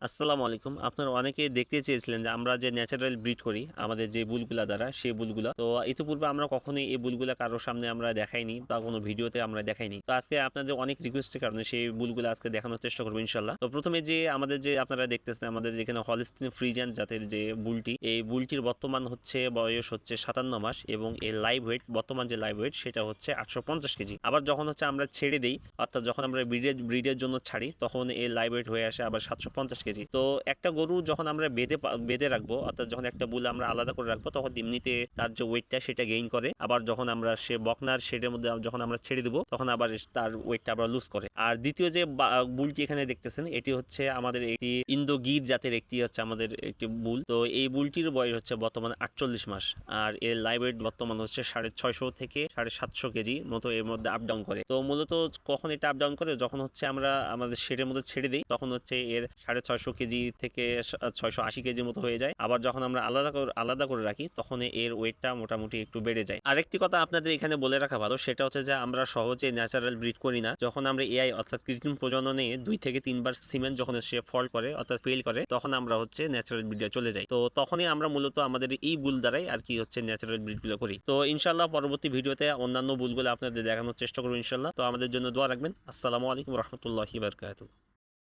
আসসালামু আলাইকুম। আপনারা অনেকেই দেখতে চেয়েছিলেন যে আমরা যে ন্যাচারাল ব্রিড করি আমাদের যে বুলগুলা দ্বারা সেই বুলগুলা। তো ইতিপূর্বে আমরা কখনোই এই বুলগুলা কারো সামনে আমরা দেখাইনি বা কোনো ভিডিওতে আমরা দেখাইনি। তো আজকে আপনাদের অনেক রিকোয়েস্টের কারণে সেই বুলগুলা আজকে দেখানোর চেষ্টা করব ইনশাআল্লাহ। তো প্রথমে যে আমাদের যে আপনারা দেখতেছেন আমাদের যেখানে হলস্টিন ফ্রিজিয়ান জাতের যে বুলটি, এই বুলটির বর্তমান বয়স হচ্ছে 57 মাস এবং এর লাইভ ওয়েট বর্তমান যে লাইভ ওয়েট সেটা হচ্ছে 850 কেজি। আবার যখন হচ্ছে আমরা ছেড়ে দেই অর্থাৎ যখন আমরা ব্রিডের জন্য ছাড়ি তখন এর লাইভ ওয়েট হয়ে আসে আবার 750 কেজি। তো একটা গরু যখন আমরা বেঁধে রাখবো অর্থাৎ যখন একটা বুল আমরা আলাদা করে রাখবো তখন এমনিতে তার যে ওয়েটটা সেটা গেইন করে, আবার যখন আমরা সে বকনার শেডের মধ্যে যখন আমরা ছেড়ে দেবো তখন আবার তার ওয়েটটা আবার লুজ করে। আর দ্বিতীয় যে বুলটি এখানে দেখতেছেন এটি হচ্ছে আমাদের একটি ইন্দো গির জাতের একটি হচ্ছে আমাদের একটি বুল। তো এই বুলটির বয়স হচ্ছে বর্তমানে 48 মাস আর এর লাইভ ওয়েট বর্তমান হচ্ছে 650 থেকে 750 কেজি মতো এর মধ্যে আপ ডাউন করে। তো মূলত কখন এটা আপ ডাউন করে যখন হচ্ছে আমরা আমাদের শেডের মধ্যে ছেড়ে দিই তখন হচ্ছে এর 650 কেজি থেকে 680 কেজির মতো হয়ে যায়। আবার যখন আমরা আলাদা করে রাখি তখন এর ওয়েটটা মোটামুটি একটু বেড়ে যায়। আরেকটি কথা আপনাদের এখানে বলে রাখা ভালো, সেটা হচ্ছে যে আমরা সহজে ন্যাচারাল ব্রিড করি না। যখন আমরা এআই অর্থাৎ কৃত্রিম প্রজননে 2 থেকে 3 বার সিমেন্ট যখন সে ফল্ট করে অর্থাৎ ফেল করে তখন আমরা হচ্ছে ন্যাচারাল ব্রিডে চলে যাই। তো তখনই আমরা মূলত আমাদের এই বুল দ্বারাই আর কি হচ্ছে ন্যাচারাল ব্রিডগুলো করি। তো ইনশাআল্লাহ পরবর্তী ভিডিওতে অন্যান্য বুলগুলো আপনাদের দেখানোর চেষ্টা করবো ইনশাআল্লাহ। তো আমাদের জন্য দোয়া রাখবেন। আসসালামু আলাইকুম রহমতুল্লাহি বারকাতুহু।